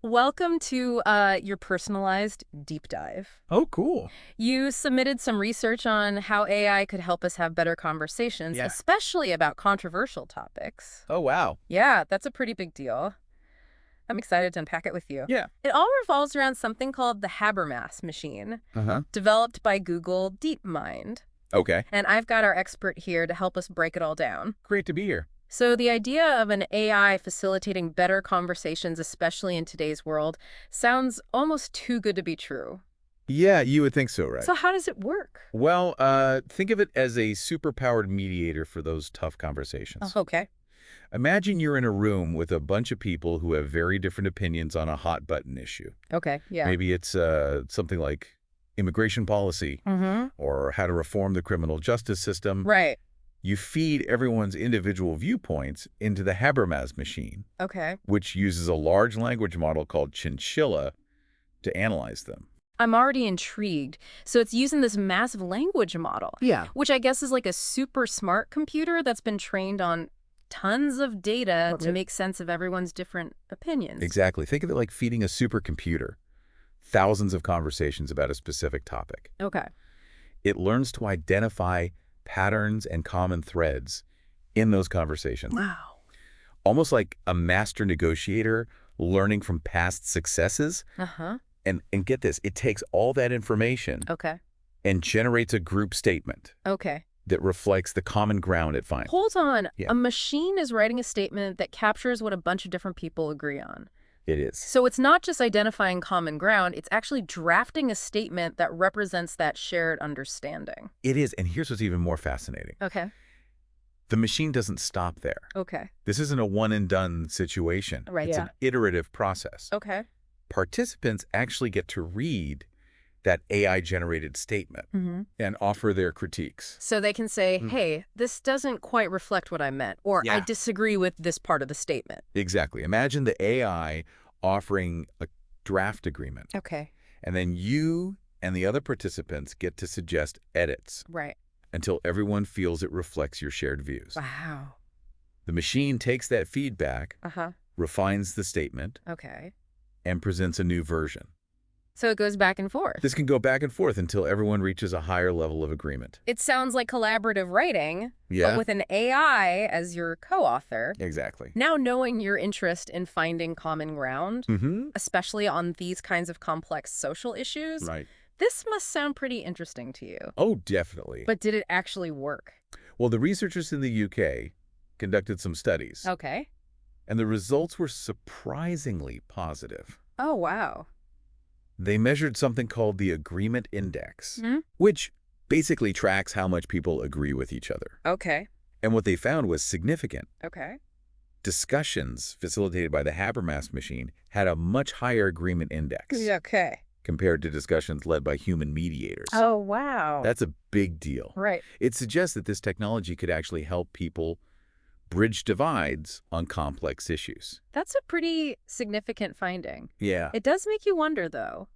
Welcome to your personalized deep dive. Oh, cool. You submitted some research on how AI could help us have better conversations, Yeah. especially about controversial topics. Oh, wow. Yeah, that's a pretty big deal. I'm excited to unpack it with you. Yeah. It all revolves around something called the Habermas machine, Uh-huh. developed by Google DeepMind. Okay. And I've got our expert here to help us break it all down. Great to be here. So the idea of an AI facilitating better conversations, especially in today's world, sounds almost too good to be true. Yeah, you would think so, right? So how does it work? Well, think of it as a superpowered mediator for those tough conversations. Oh, okay. Imagine you're in a room with a bunch of people who have very different opinions on a hot-button issue. Okay, yeah. Maybe it's something like immigration policy Mm-hmm. or how to reform the criminal justice system. Right. You feed everyone's individual viewpoints into the Habermas machine, Okay. which uses a large language model called Chinchilla to analyze them. I'm already intrigued. So it's using this massive language model, Yeah. which I guess is like a super smart computer that's been trained on tons of data to make sense of everyone's different opinions. Exactly. Think of it like feeding a supercomputer thousands of conversations about a specific topic. Okay. It learns to identify patterns and common threads in those conversations. Wow. Almost like a master negotiator learning from past successes. Uh-huh. And get this, it takes all that information Okay. and generates a group statement Okay. that reflects the common ground it finds. Hold on. Yeah. A machine is writing a statement that captures what a bunch of different people agree on. It is. So it's not just identifying common ground, it's actually drafting a statement that represents that shared understanding. It is. And here's what's even more fascinating. Okay. The machine doesn't stop there. Okay. This isn't a one-and-done situation. Right, It's yeah. an iterative process. Okay. Participants actually get to read that AI-generated statement Mm-hmm. and offer their critiques. So they can say, hey, this doesn't quite reflect what I meant, or I Yeah. disagree with this part of the statement. Exactly. Imagine the AI offering a draft agreement, Okay. and then you and the other participants get to suggest edits Right. until everyone feels it reflects your shared views. Wow. The machine takes that feedback, Uh-huh. refines the statement, Okay. and presents a new version. So it goes back and forth. This can go back and forth until everyone reaches a higher level of agreement. It sounds like collaborative writing, Yeah, but with an AI as your co-author. exactly. Now knowing your interest in finding common ground, Mm-hmm. especially on these kinds of complex social issues, Right. this must sound pretty interesting to you. Oh, definitely. But did it actually work? Well, the researchers in the UK conducted some studies, Okay. and the results were surprisingly positive. Oh, wow. They measured something called the Agreement Index, Hmm? which basically tracks how much people agree with each other. Okay. And what they found was significant. Okay. Discussions facilitated by the Habermas machine had a much higher agreement index Okay. compared to discussions led by human mediators. Oh, wow. That's a big deal. Right. It suggests that this technology could actually help people bridge divides on complex issues. That's a pretty significant finding. Yeah. It does make you wonder, though.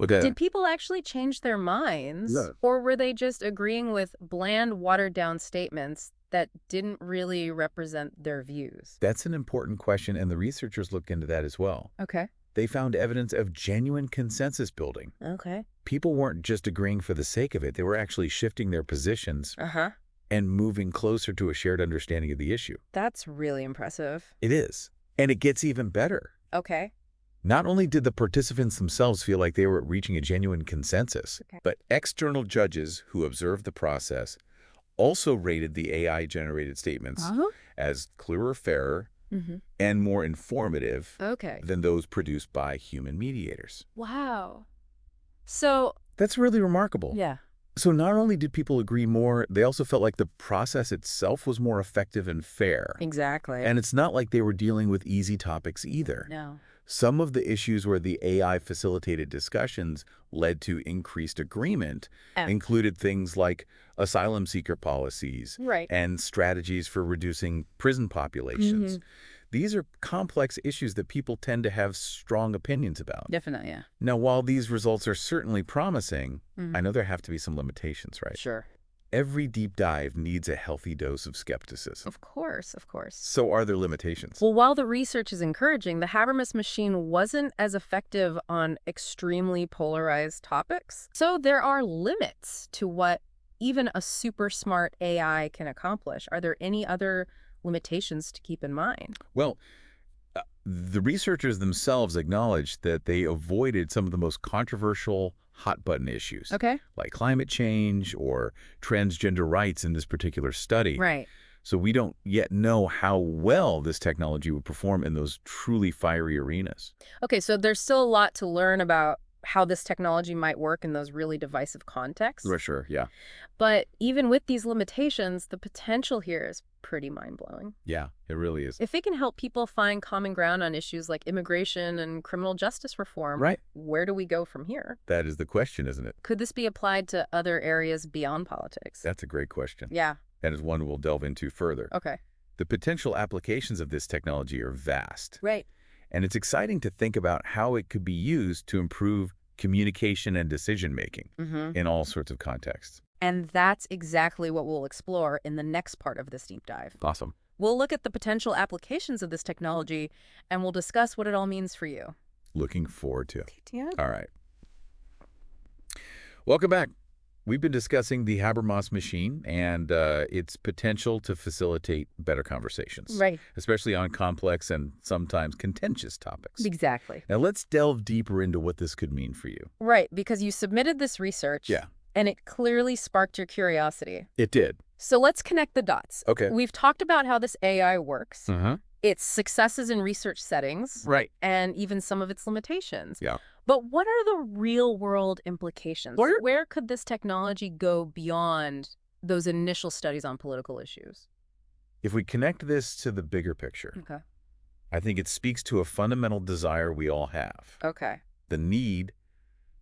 Did people actually change their minds? No. Or were they just agreeing with bland, watered-down statements that didn't really represent their views? That's an important question, and the researchers looked into that as well. Okay. They found evidence of genuine consensus building. Okay. People weren't just agreeing for the sake of it. They were actually shifting their positions Uh-huh. and moving closer to a shared understanding of the issue. That's really impressive. It is. And it gets even better. Okay. Not only did the participants themselves feel like they were reaching a genuine consensus, Okay. but external judges who observed the process also rated the AI-generated statements Uh-huh. as clearer, fairer, Mm-hmm. and more informative Okay. than those produced by human mediators. Wow. So, That's really remarkable. yeah. So not only did people agree more, they also felt like the process itself was more effective and fair. Exactly. And it's not like they were dealing with easy topics either. No. Some of the issues where the AI-facilitated discussions led to increased agreement included things like asylum seeker policies Right. and strategies for reducing prison populations. These are complex issues that people tend to have strong opinions about. Definitely, yeah. Now, while these results are certainly promising, I know there have to be some limitations, right? Sure. every deep dive needs a healthy dose of skepticism. Of course, of course. So are there limitations? Well, while the research is encouraging, the Habermas machine wasn't as effective on extremely polarized topics. So there are limits to what even a super smart AI can accomplish. Are there any other limitations to keep in mind? Well, the researchers themselves acknowledged that they avoided some of the most controversial hot-button issues, Okay. like climate change or transgender rights in this particular study. Right. So we don't yet know how well this technology would perform in those truly fiery arenas. Okay, so there's still a lot to learn about how this technology might work in those really divisive contexts. For sure, yeah. But even with these limitations, the potential here is pretty mind-blowing. Yeah, it really is. If it can help people find common ground on issues like immigration and criminal justice reform, Right. where do we go from here? That is the question, isn't it? Could this be applied to other areas beyond politics? That's a great question. Yeah. And is one we'll delve into further. Okay. The potential applications of this technology are vast. Right. And it's exciting to think about how it could be used to improve communication and decision-making in all sorts of contexts. And that's exactly what we'll explore in the next part of this deep dive. Awesome. We'll look at the potential applications of this technology, and we'll discuss what it all means for you. Looking forward to it. Yeah. All right. Welcome back. We've been discussing the Habermas machine and its potential to facilitate better conversations. Right. Especially on complex and sometimes contentious topics. Exactly. Now let's delve deeper into what this could mean for you. Right, because you submitted this research. Yeah. And it clearly sparked your curiosity. It did. So let's connect the dots. Okay. We've talked about how this AI works, Uh-huh. its successes in research settings, Right. and even some of its limitations. Yeah. But what are the real-world implications? What are- Where could this technology go beyond those initial studies on political issues? If we connect this to the bigger picture, Okay. I think it speaks to a fundamental desire we all have. Okay. The need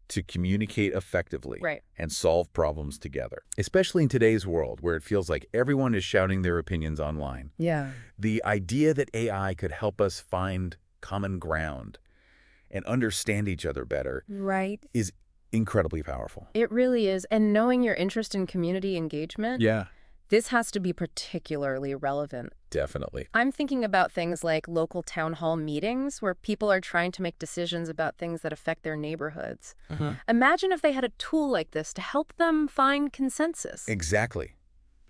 to communicate effectively Right. and solve problems together. Especially in today's world where it feels like everyone is shouting their opinions online. Yeah. The idea that AI could help us find common ground and understand each other better Right. is incredibly powerful. It really is. And knowing your interest in community engagement, Yeah, this has to be particularly relevant. definitely. I'm thinking about things like local town hall meetings where people are trying to make decisions about things that affect their neighborhoods. Imagine if they had a tool like this to help them find consensus. Exactly.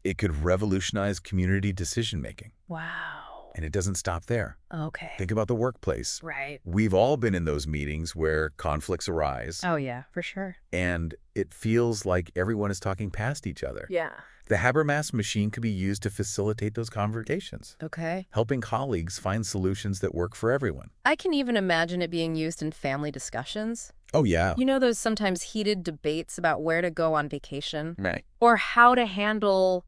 It could revolutionize community decision-making. Wow. And it doesn't stop there. Okay. Think about the workplace. Right. We've all been in those meetings where conflicts arise, Oh, yeah, for sure. and it feels like everyone is talking past each other. Yeah. The Habermas machine could be used to facilitate those conversations, Okay. helping colleagues find solutions that work for everyone. I can even imagine it being used in family discussions. Oh, yeah. You know those sometimes heated debates about where to go on vacation? Right. Or how to handle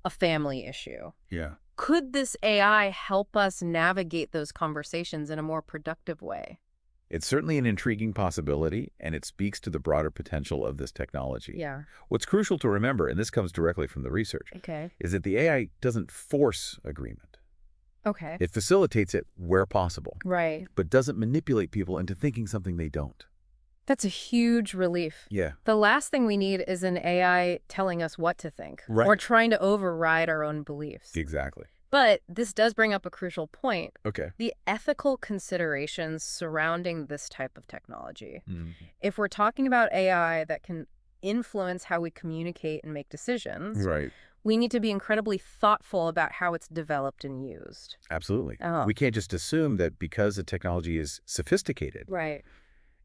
a family issue? Yeah. Could this AI help us navigate those conversations in a more productive way? It's certainly an intriguing possibility, and it speaks to the broader potential of this technology. Yeah. What's crucial to remember, and this comes directly from the research, Okay. is that the AI doesn't force agreement. Okay. It facilitates it where possible, Right. but doesn't manipulate people into thinking something they don't. That's a huge relief. Yeah. The last thing we need is an AI telling us what to think Right. or trying to override our own beliefs. Exactly. But this does bring up a crucial point. Okay. The ethical considerations surrounding this type of technology. Mhm. If we're talking about AI that can influence how we communicate and make decisions, Right. we need to be incredibly thoughtful about how it's developed and used. Absolutely. Oh. We can't just assume that because the technology is sophisticated, Right.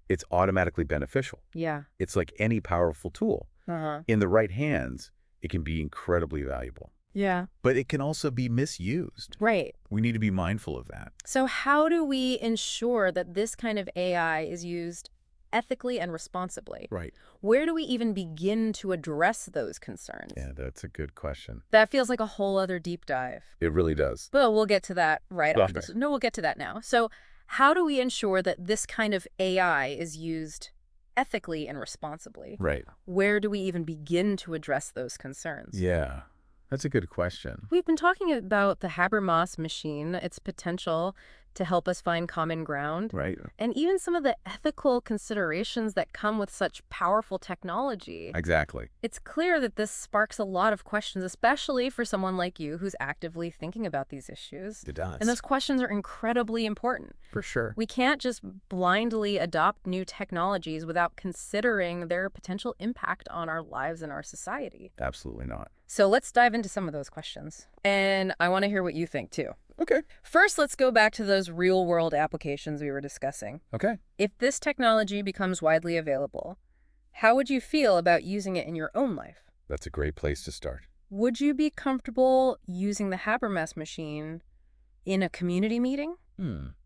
it's automatically beneficial. Yeah. It's like any powerful tool. Uh-huh. In the right hands, it can be incredibly valuable. Yeah. But it can also be misused. Right. We need to be mindful of that. So how do we ensure that this kind of AI is used ethically and responsibly? Right. Where do we even begin to address those concerns? Yeah, that's a good question. That feels like a whole other deep dive. It really does. But we'll get to that right Okay. after. No, we'll get to that now. So how do we ensure that this kind of AI is used ethically and responsibly? Right. Where do we even begin to address those concerns? Yeah, that's a good question. We've been talking about the Habermas machine, its potential to help us find common ground. Right. And even some of the ethical considerations that come with such powerful technology. Exactly. It's clear that this sparks a lot of questions, especially for someone like you who's actively thinking about these issues. It does. And those questions are incredibly important. For sure. We can't just blindly adopt new technologies without considering their potential impact on our lives and our society. Absolutely not. So let's dive into some of those questions. And I want to hear what you think, too. Okay. First, let's go back to those real-world applications we were discussing. Okay. If this technology becomes widely available, how would you feel about using it in your own life? That's a great place to start. Would you be comfortable using the Habermas machine in a community meeting?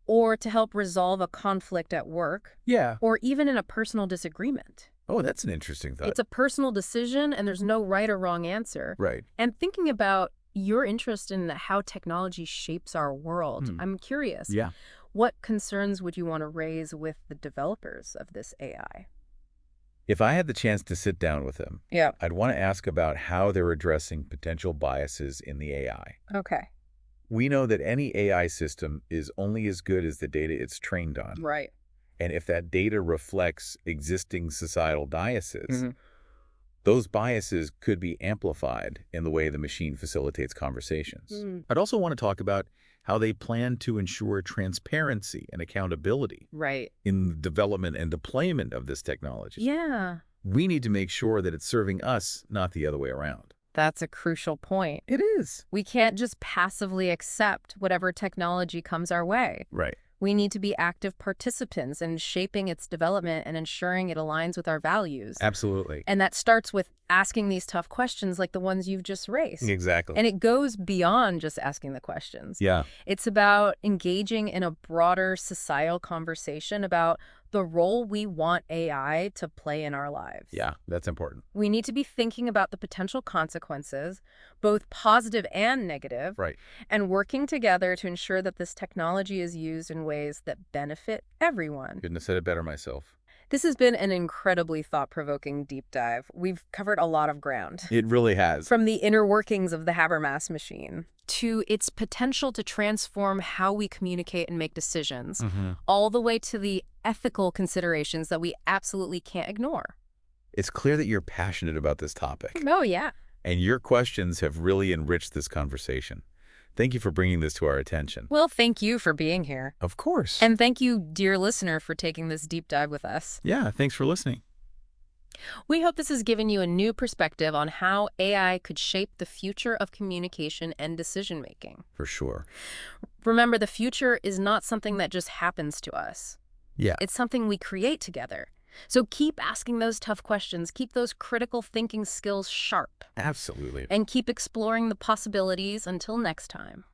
Or to help resolve a conflict at work? Yeah. Or even in a personal disagreement? Oh, that's an interesting thought. It's a personal decision, and there's no right or wrong answer. Right. And thinking about your interest in how technology shapes our world, I'm curious. Yeah. What concerns would you want to raise with the developers of this AI? If I had the chance to sit down with them, Yeah. I'd want to ask about how they're addressing potential biases in the AI. Okay. We know that any AI system is only as good as the data it's trained on. Right. And if that data reflects existing societal biases, those biases could be amplified in the way the machine facilitates conversations. I'd also want to talk about how they plan to ensure transparency and accountability Right. in the development and deployment of this technology. Yeah. We need to make sure that it's serving us, not the other way around. That's a crucial point. It is. We can't just passively accept whatever technology comes our way. Right. We need to be active participants in shaping its development and ensuring it aligns with our values. Absolutely. And that starts with asking these tough questions like the ones you've just raised. Exactly. And it goes beyond just asking the questions. Yeah. It's about engaging in a broader societal conversation about the role we want AI to play in our lives. Yeah, that's important. We need to be thinking about the potential consequences, both positive and negative, Right. and working together to ensure that this technology is used in ways that benefit everyone. Couldn't have said it better myself. This has been an incredibly thought-provoking deep dive. We've covered a lot of ground. It really has. From the inner workings of the Habermas machine to its potential to transform how we communicate and make decisions, all the way to the ethical considerations that we absolutely can't ignore. It's clear that you're passionate about this topic, Oh, yeah. and your questions have really enriched this conversation. Thank you for bringing this to our attention. Well, thank you for being here. Of course. And thank you, dear listener, for taking this deep dive with us. Yeah, thanks for listening. We hope this has given you a new perspective on how AI could shape the future of communication and decision-making. For sure. Remember, the future is not something that just happens to us. Yeah. It's something we create together. So keep asking those tough questions, keep those critical thinking skills sharp, Absolutely. and keep exploring the possibilities until next time.